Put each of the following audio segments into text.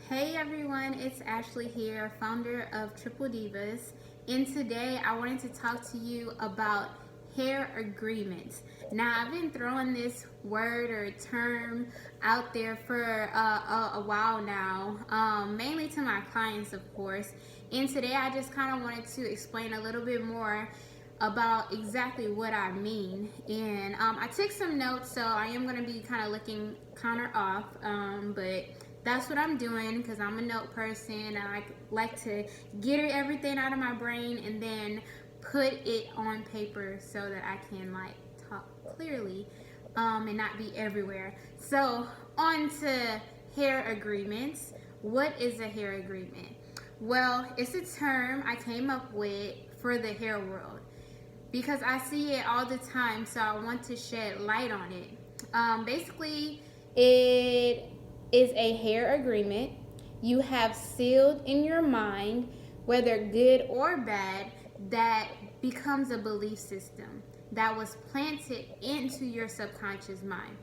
Hey everyone, it's Ashley here, founder of Triple Divas, and today I wanted to talk to you about hair agreements. Now, I've been throwing this word or term out there for a while now, mainly to my clients, of course, and today I just kind of wanted to explain a little bit more about exactly what I mean. And I took some notes, so I am going to be kind of looking counter off, but that's what I'm doing because I'm a note person. I like to get everything out of my brain and then put it on paper so that I can talk clearly and not be everywhere. So on to hair agreements. What is a hair agreement? Well, it's a term I came up with for the hair world because I see it all the time, so I want to shed light on it. Basically, it is a hair agreement you have sealed in your mind, whether good or bad, that becomes a belief system that was planted into your subconscious mind.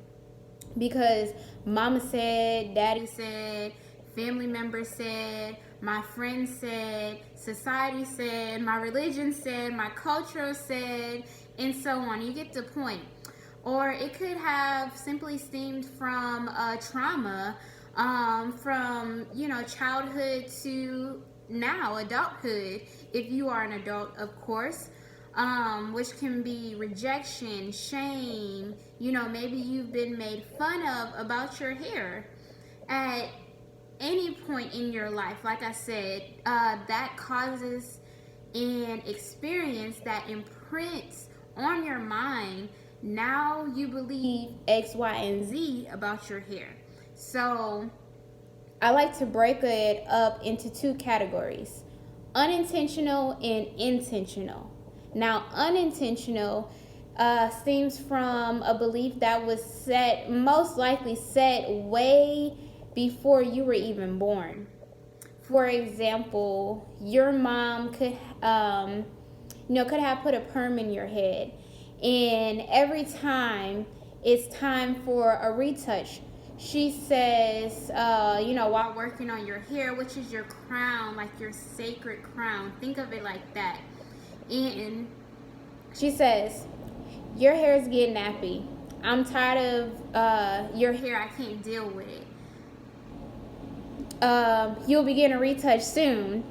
Because mama said, daddy said, family members said, my friends said, society said, my religion said, my culture said, and so on. You get the point. Or it could have simply stemmed from trauma, from childhood to now adulthood, if you are an adult, of course, which can be rejection, shame. Maybe you've been made fun of about your hair at any point in your life. Like I said, that causes an experience that imprints on your mind. Now you believe X, Y, and Z about your hair. So I like to break it up into two categories: unintentional and intentional. Now, unintentional stems from a belief that was most likely set way before you were even born. For example, your mom could have put a perm in your head, and every time it's time for a retouch, she says, while working on your hair, which is your crown, like your sacred crown, think of it like that. And she says, your hair is getting nappy. I'm tired of your hair. I can't deal with it. You'll be getting a retouch soon.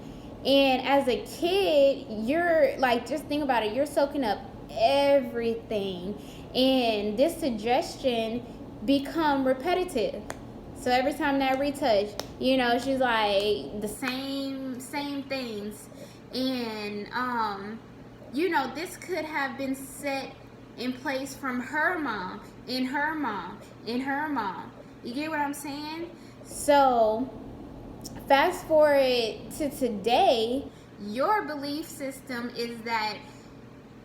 And as a kid, you're just think about it. You're soaking up everything. And this suggestion become repetitive. So every time that retouch, she's like the same things. And this could have been set in place from her mom, in her mom, in her mom. You get what I'm saying? So fast forward to today, your belief system is that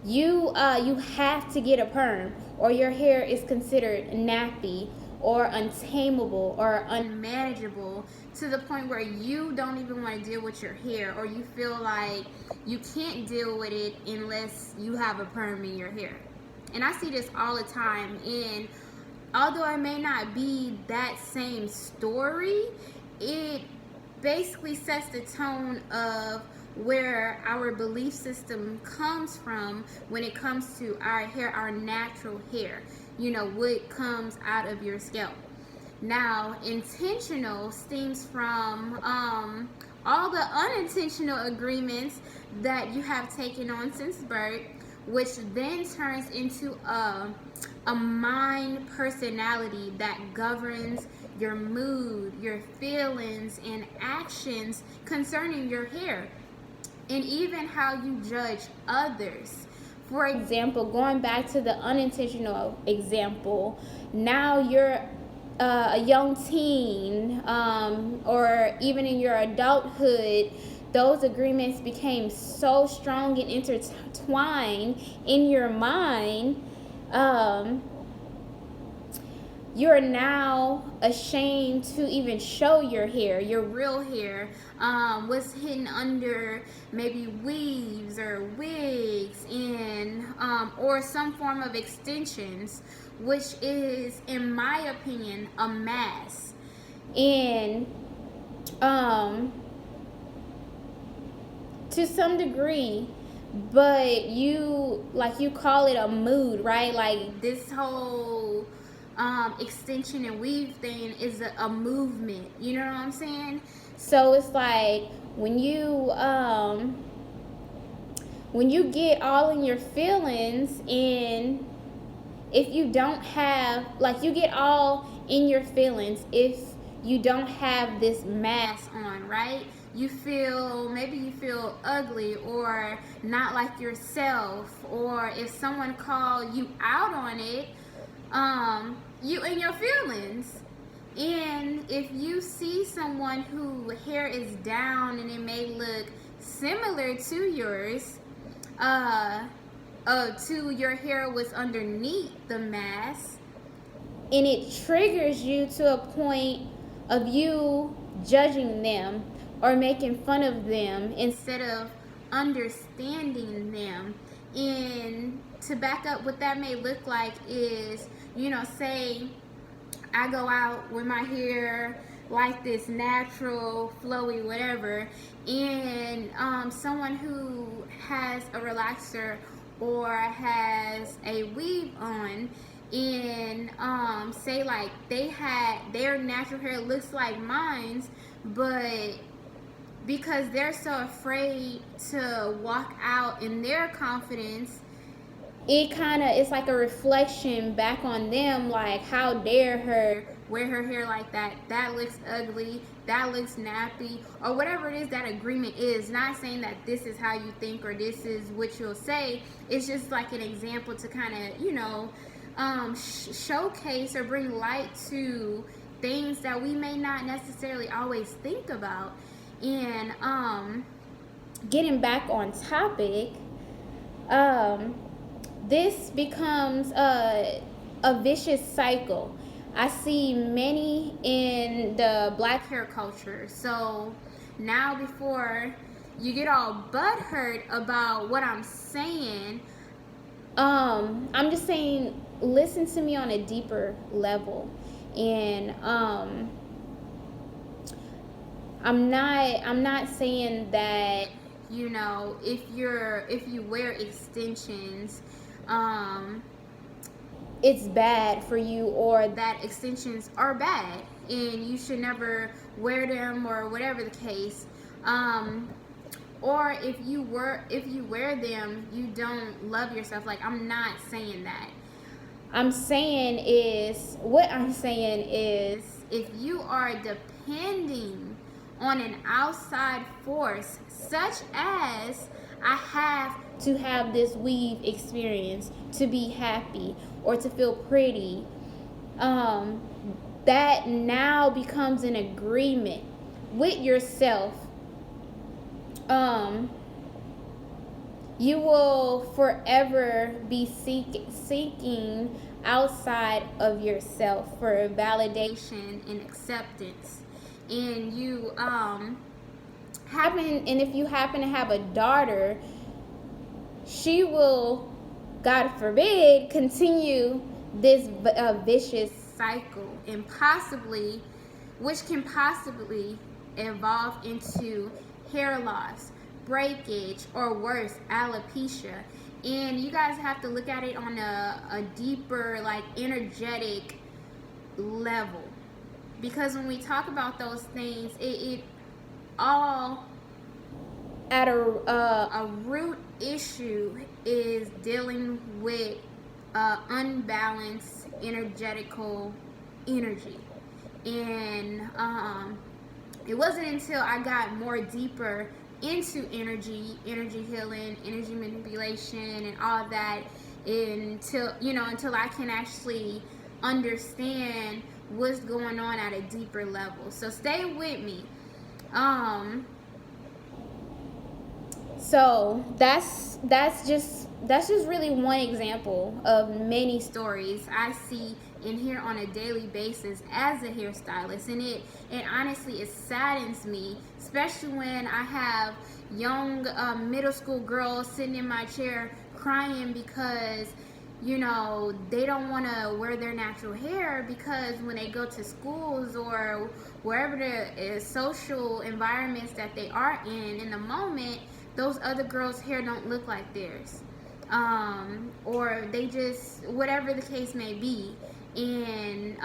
you have to get a perm, or your hair is considered nappy or untamable or unmanageable, to the point where you don't even want to deal with your hair, or you feel like you can't deal with it unless you have a perm in your hair. And I see this all the time, and although it may not be that same story, it basically sets the tone of where our belief system comes from when it comes to our hair, our natural hair, what comes out of your scalp. Now, intentional stems from all the unintentional agreements that you have taken on since birth, which then turns into a mind personality that governs your mood, your feelings, and actions concerning your hair, and even how you judge others. For example, going back to the unintentional example, now you're a young teen, or even in your adulthood, those agreements became so strong and intertwined in your mind. You're now ashamed to even show your hair, your real hair, what's hidden under maybe weaves or wigs, and or some form of extensions, which is, in my opinion, a mask. And um to some degree, but you call it a mood, right? Like this whole extension and weave thing is a movement, you know what I'm saying? So it's like when you get all in your feelings, and if you don't have, like, you get all in your feelings if you don't have this mask on, right? Maybe you feel ugly or not like yourself, or if someone call you out on it, you in your feelings. And if you see someone who hair is down and it may look similar to yours, to your hair was underneath the mask, and it triggers you to a point of you judging them or making fun of them instead of understanding them. And to back up, what that may look like is, say I go out with my hair like this, natural, flowy, whatever, and someone who has a relaxer or has a weave on, and say like their natural hair looks like mine's, but because they're so afraid to walk out in their confidence, it's like a reflection back on them, like, how dare her wear her hair like that? That looks ugly, that looks nappy, or whatever it is that agreement is. Not saying that this is how you think or this is what you'll say. It's just like an example to kind of showcase or bring light to things that we may not necessarily always think about. And getting back on topic, this becomes a vicious cycle. I see many in the black hair culture. So now, before you get all butthurt about what I'm saying, I'm just saying, listen to me on a deeper level. And I'm not saying that, if you wear extensions, it's bad for you, or that extensions are bad and you should never wear them, or whatever the case. Or if you wear them, you don't love yourself. Like, I'm not saying that. What I'm saying is, if you are depending on an outside force, such as I have to have this weave experience to be happy or to feel pretty, that now becomes an agreement with yourself. You will forever be seeking outside of yourself for validation and acceptance. And if you happen to have a daughter, she will, God forbid, continue this vicious cycle, and which can possibly evolve into hair loss, breakage, or worse, alopecia. And you guys have to look at it on a deeper, like, energetic level, because when we talk about those things, it all at a root issue is dealing with unbalanced energetical energy. And it wasn't until I got more deeper into energy healing, energy manipulation, and all of that, until I can actually understand what's going on at a deeper level. So stay with me. So that's just really one example of many stories I see and hear on a daily basis as a hairstylist, and honestly, it saddens me, especially when I have young middle school girls sitting in my chair crying because they don't want to wear their natural hair because when they go to schools or wherever the social environments that they are in the moment, those other girls' hair don't look like theirs. Or they just, whatever the case may be. And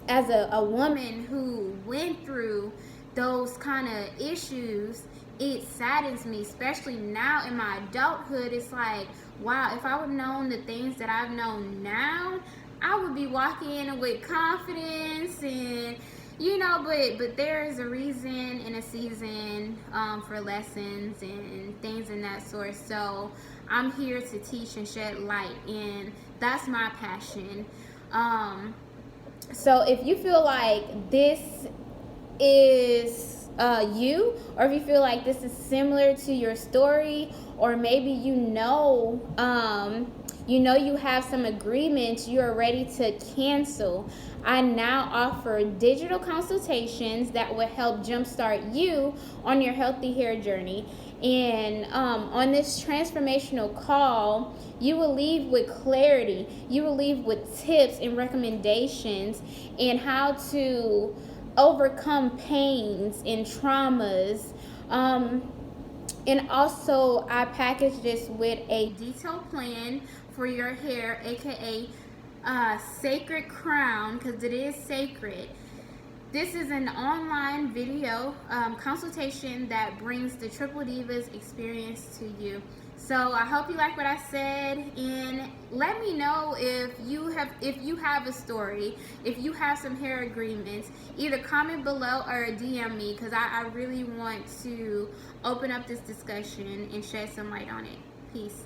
as a woman who went through those kind of issues, it saddens me, especially now in my adulthood. It's like, wow, if I would have known the things that I've known now, I would be walking in with confidence. And but there is a reason and a season for lessons and things in that sort. So I'm here to teach and shed light, and that's my passion. So if you feel like this is or if you feel like this is similar to your story, or maybe you have some agreements you are ready to cancel, I now offer digital consultations that will help jumpstart you on your healthy hair journey. And on this transformational call, you will leave with clarity. You will leave with tips and recommendations and how to overcome pains and traumas. And also, I package this with a detailed plan for your hair, aka sacred crown, because it is sacred. This is an online video consultation that brings the Triple Divas experience to you. So I hope you like what I said, and let me know if you have a story, if you have some hair agreements. Either comment below or DM me, because I really want to open up this discussion and shed some light on it. Peace.